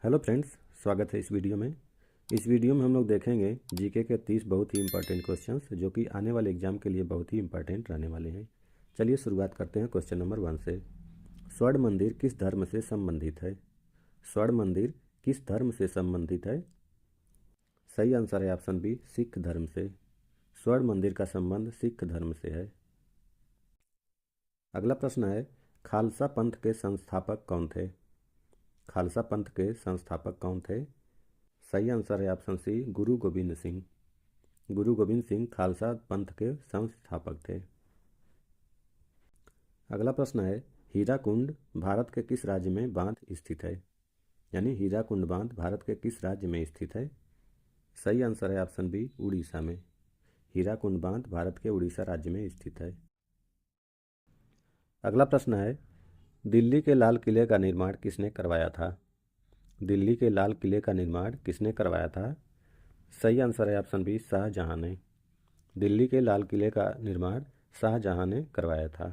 Hello friends, स्वागत है इस वीडियो में। इस वीडियो में हम लोग देखेंगे जीके के 30 बहुत ही इंपॉर्टेंट क्वेश्चंस जो कि आने वाले एग्जाम के लिए बहुत ही इंपॉर्टेंट रहने वाले हैं। चलिए शुरुआत करते हैं क्वेश्चन नंबर 1 से। स्वर्ण मंदिर किस धर्म से संबंधित है? स्वर्ण मंदिर किस धर्म से संबंधित है? सही आंसर है ऑप्शन बी, सिख धर्म से। स्वर्ण मंदिर का संबंध सिख धर्म से है। अगला प्रश्न है, खालसा पंथ के संस्थापक कौन थे? खालसा पंथ के संस्थापक कौन थे? सही आंसर है ऑप्शन सी, गुरु गोविंद सिंह। गुरु गोविंद सिंह खालसा पंथ के संस्थापक थे। अगला प्रश्न है, हीराकुंड भारत के किस राज्य में बांध स्थित है? यानी हीराकुंड बांध भारत के किस राज्य में स्थित है? सही आंसर है ऑप्शन बी, उड़ीसा में। हीराकुंड बांध भारत के उड़ीसा राज्य में स्थित है। अगला प्रश्न है, दिल्ली के लाल किले का निर्माण किसने करवाया था? दिल्ली के लाल किले का निर्माण किसने करवाया था? सही आंसर है ऑप्शन बी, शाहजहां ने। दिल्ली के लाल किले का निर्माण शाहजहां ने करवाया था।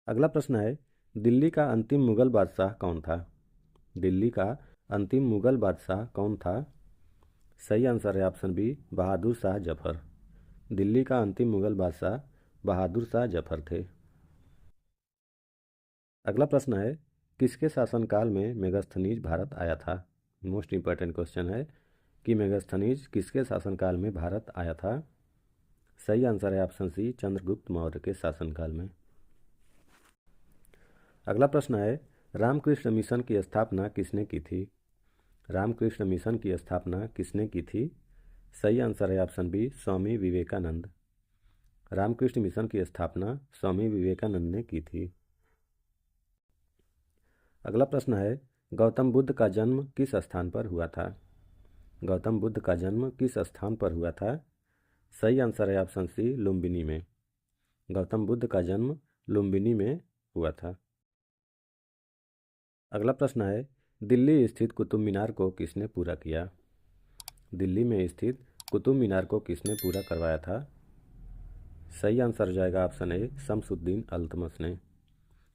अगला प्रश्न है, दिल्ली का अंतिम मुगल बादशाह कौन था? दिल्ली का अंतिम मुगल बादशाह कौन था? सही आंसर है ऑप्शन बी, बहादुर शाह जफर। दिल्ली का अंतिम मुगल बादशाह बहादुर शाह जफर थे। अगला प्रश्न है, किसके शासनकाल में मेगास्थनीज भारत आया था? मोस्ट इंपॉर्टेंट क्वेश्चन है कि मेगास्थनीज किसके शासनकाल में भारत आया था? सही आंसर है ऑप्शन सी, चंद्रगुप्त मौर्य के शासनकाल में। अगला प्रश्न है, रामकृष्ण मिशन की स्थापना किसने की थी? रामकृष्ण मिशन की स्थापना किसने की थी? सही आंसर है option B, Swami Vivekananda. Ramakrishna mission की स्थापना स्वामी विवेकानंद ने की थी। अगला प्रश्न है, गौतम बुद्ध का जन्म किस स्थान पर हुआ था? गौतम बुद्ध का जन्म किस स्थान पर हुआ था? सही आंसर है ऑप्शन सी, लुम्बिनी में। गौतम बुद्ध का जन्म लुम्बिनी में हुआ था। अगला प्रश्न है, दिल्ली स्थित कुतुब मीनार को किसने पूरा किया? दिल्ली में स्थित कुतुब मीनार को किसने पूरा करवाया था? सही आंसर हो जाएगा ऑप्शन ए, शमसुद्दीन अल्तमश ने।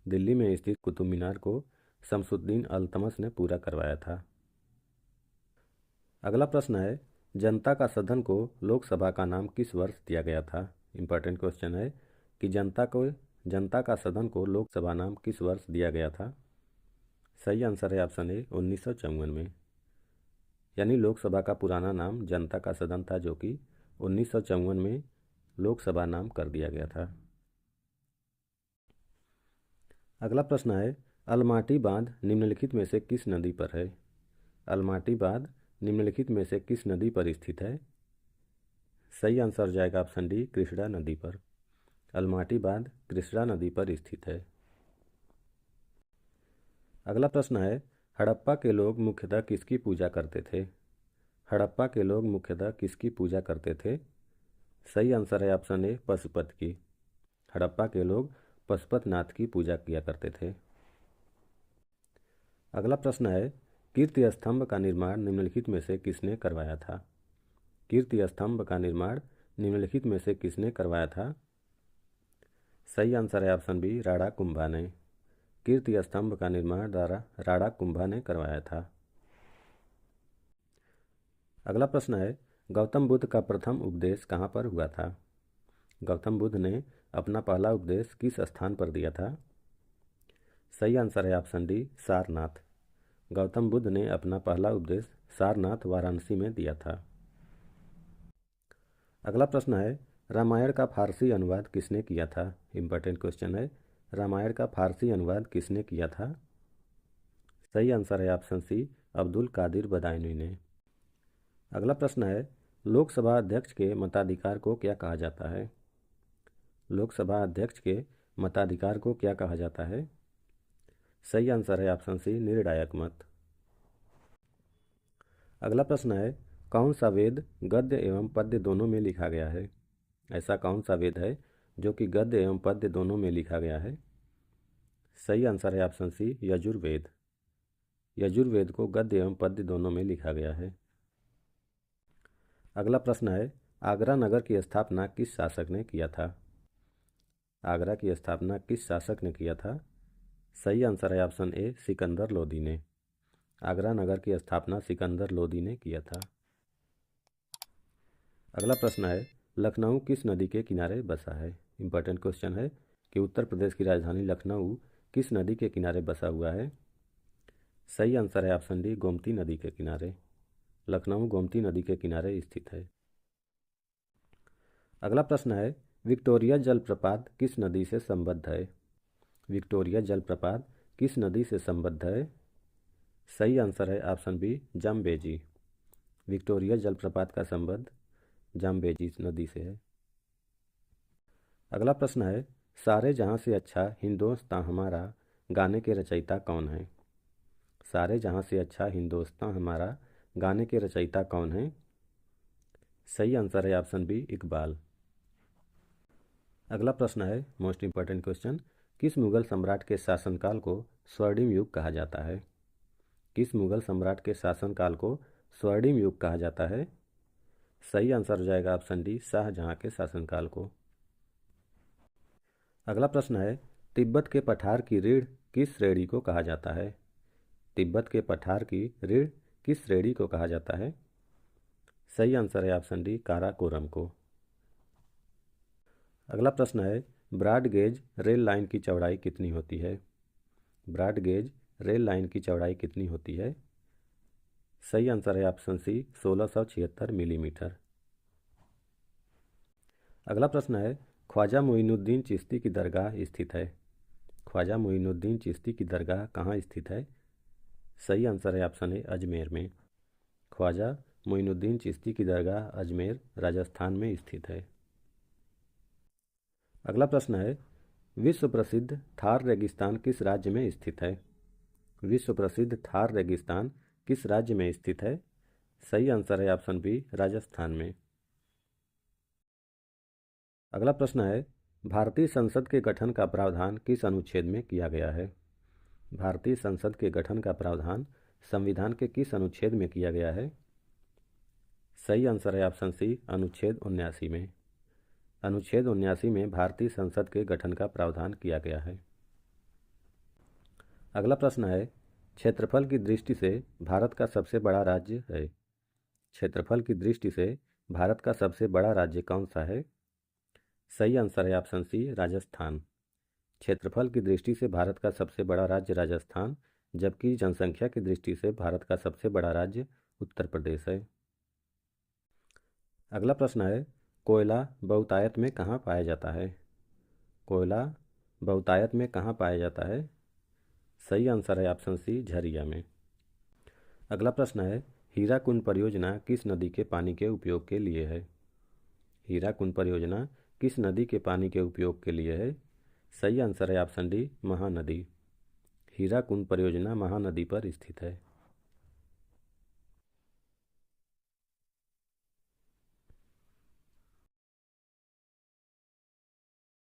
दिल्ली में स्थित कुतुब मीनार को शमसुद्दीन अल्तमश ने पूरा करवाया था। अगला प्रश्न है, जनता का सदन को लोकसभा का नाम किस वर्ष दिया गया था? इंपॉर्टेंट क्वेश्चन है कि जनता का सदन को लोकसभा नाम किस वर्ष दिया गया था? सही आंसर है ऑप्शन ए, 1954 में। यानी लोकसभा का पुराना नाम जनता का सदन था, जो कि 1954 में लोकसभा नाम कर दिया गया था। अगला प्रश्न है, अलमाटी बांध निम्नलिखित में से किस नदी पर है? अलमाटी बांध निम्नलिखित में से किस नदी पर स्थित है? सही आंसर हो जाएगा ऑप्शन डी, कृष्णा नदी पर। अलमाटी बांध कृष्णा नदी पर स्थित है। अगला प्रश्न है, हड़प्पा के लोग मुख्यतः किसकी पूजा करते थे? हड़प्पा के लोग मुख्यतः किसकी पूजा करते थे? सही आंसर है ऑप्शन ए, पशुपत की। हड़प्पा के लोग पशुपतनाथ की पूजा किया करते थे। अगला प्रश्न है, कीर्ति स्तंभ का निर्माण निम्नलिखित में से किसने करवाया था? कीर्ति स्तंभ का निर्माण निम्नलिखित में से किसने करवाया था? सही आंसर है ऑप्शन बी, राणा कुंभा ने। कीर्ति स्तंभ का निर्माण राणा कुंभा ने करवाया था। अगला प्रश्न है, गौतम बुद्ध का प्रथम उपदेश कहाँ पर हुआ था? गौतम बुद्ध ने अपना पहला उपदेश किस स्थान पर दिया था? सही आंसर है ऑप्शन डी, सारनाथ। गौतम बुद्ध ने अपना पहला उपदेश सारनाथ वाराणसी में दिया था। अगला प्रश्न है, रामायण का फारसी अनुवाद किसने किया था? इंपॉर्टेंट क्वेश्चन है, रामायण का फारसी अनुवाद किसने किया था? सही आंसर है ऑप्शन सी, अब्दुल कादिर बदायूनी ने। अगला प्रश्न है, लोकसभा अध्यक्ष के मताधिकार को क्या कहा जाता है? लोकसभा अध्यक्ष के मताधिकार को क्या कहा जाता है? सही आंसर है ऑप्शन सी, निर्णायक मत। अगला प्रश्न है, कौन सा वेद गद्य एवं पद्य दोनों में लिखा गया है? ऐसा कौन सा वेद है जो कि गद्य एवं पद्य दोनों में लिखा गया है? सही आंसर है ऑप्शन सी, यजुर्वेद। यजुर्वेद को गद्य एवं पद्य दोनों में लिखा गया है। अगला प्रश्न है, आगरा नगर की स्थापना किस शासक ने किया था? आगरा की स्थापना किस शासक ने किया था? सही आंसर है ऑप्शन ए सिकंदर लोदी ने। आगरा नगर की स्थापना सिकंदर लोदी ने किया था। अगला प्रश्न है लखनऊ किस नदी के किनारे बसा है। इंपॉर्टेंट क्वेश्चन है कि उत्तर प्रदेश की राजधानी लखनऊ किस नदी के किनारे बसा हुआ है। सही आंसर है ऑप्शन डी गोमती नदी के किनारे। लखनऊ गोमती नदी के किनारे स्थित है। अगला प्रश्न है विक्टोरिया जलप्रपात किस नदी से संबद्ध है। विक्टोरिया जलप्रपात किस नदी से संबद्ध है। सही आंसर है ऑप्शन बी जाम्बेजी। विक्टोरिया जलप्रपात का संबंध जाम्बेजी नदी से है। अगला प्रश्न है सारे जहां से अच्छा हिंदोस्तां हमारा गाने के रचयिता कौन है। सारे जहां से अच्छा हिंदोस्तां हमारा गाने के रचयिता कौन है। सही आंसर है ऑप्शन बी इकबाल। अगला प्रश्न है मोस्ट इंपॉर्टेंट क्वेश्चन किस मुगल सम्राट के शासनकाल को स्वर्णिम युग कहा जाता है। किस मुगल सम्राट के शासनकाल को स्वर्णिम युग कहा जाता है। सही आंसर हो जाएगा ऑप्शन डी शाहजहां के शासनकाल को। अगला प्रश्न है तिब्बत के पठार की रीढ़ किस श्रेणी को कहा जाता है। तिब्बत के पठार की रीढ़ किस श्रेणी को कहा जाता है। सही आंसर है ऑप्शन डी काराकोरम को। अगला प्रश्न है ब्रॉड गेज रेल लाइन की चौड़ाई कितनी होती है। ब्रॉड गेज रेल लाइन की चौड़ाई कितनी होती है। सही आंसर है ऑप्शन सी 1676 मिलीमीटर। अगला प्रश्न है ख्वाजा मोइनुद्दीन चिश्ती की दरगाह स्थित है। ख्वाजा मोइनुद्दीन चिश्ती की दरगाह कहाँ स्थित है। सही आंसर है ऑप्शन ए अजमेर में। ख्वाजा मोइनुद्दीन चिश्ती की दरगाह अजमेर राजस्थान में स्थित है। अगला प्रश्न है विश्व प्रसिद्ध थार रेगिस्तान किस राज्य में स्थित है। विश्व प्रसिद्ध थार रेगिस्तान किस राज्य में स्थित है। सही आंसर है ऑप्शन बी राजस्थान में। अगला प्रश्न है भारतीय संसद के गठन का प्रावधान किस अनुच्छेद में किया गया है। भारतीय संसद के गठन का प्रावधान संविधान के किस अनुच्छेद में किया गया है। सही आंसर है ऑप्शन सी अनुच्छेद 79 में। अनुच्छेद 79 में भारतीय संसद के गठन का प्रावधान किया गया है। अगला प्रश्न है क्षेत्रफल की दृष्टि से भारत का सबसे बड़ा राज्य है। क्षेत्रफल की दृष्टि से भारत का सबसे बड़ा राज्य कौन सा है। सही आंसर है ऑप्शन सी राजस्थान। क्षेत्रफल की दृष्टि से भारत का सबसे बड़ा राज्य राजस्थान जबकि जनसंख्या की दृष्टि से भारत का सबसे बड़ा राज्य उत्तर प्रदेश है। अगला प्रश्न है कोयला बहुतायत में कहाँ पाया जाता है। कोयला बहुतायत में कहाँ पाया जाता है। सही आंसर है ऑप्शन सी झरिया में। अगला प्रश्न है हीराकुंड परियोजना किस नदी के पानी के उपयोग के लिए है। हीराकुंड परियोजना किस नदी के पानी के उपयोग के लिए है। सही आंसर है ऑप्शन डी महानदी। हीराकुंड परियोजना महानदी पर स्थित है।